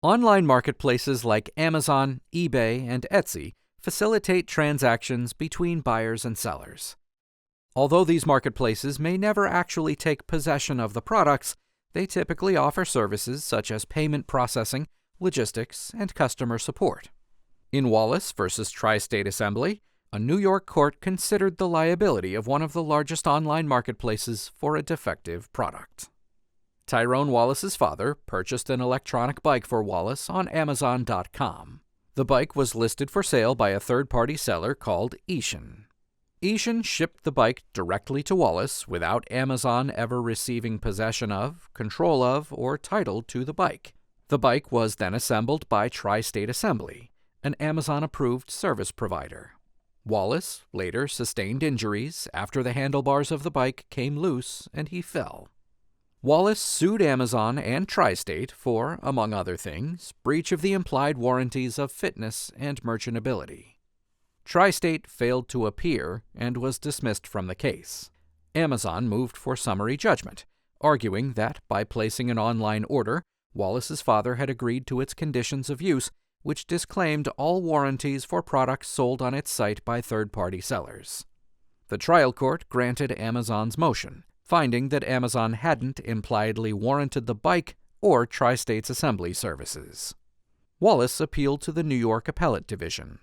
Online marketplaces like Amazon, eBay, and Etsy facilitate transactions between buyers and sellers. Although these marketplaces may never actually take possession of the products, they typically offer services such as payment processing, logistics, and customer support. In Wallace v. Tri-State Assembly, a New York court considered the liability of one of the largest online marketplaces for a defective product. Tyrone Wallace's father purchased an electronic bike for Wallace on Amazon.com. The bike was listed for sale by a third-party seller called Ishan. Ishan shipped the bike directly to Wallace without Amazon ever receiving possession of, control of, or title to the bike. The bike was then assembled by Tri-State Assembly, an Amazon-approved service provider. Wallace later sustained injuries after the handlebars of the bike came loose and he fell. Wallace sued Amazon and Tri-State for, among other things, breach of the implied warranties of fitness and merchantability. Tri-State failed to appear and was dismissed from the case. Amazon moved for summary judgment, arguing that by placing an online order, Wallace's father had agreed to its conditions of use, which disclaimed all warranties for products sold on its site by third-party sellers. The trial court granted Amazon's motion, finding that Amazon hadn't impliedly warranted the bike or Tri-State's assembly services. Wallace appealed to the New York Appellate Division.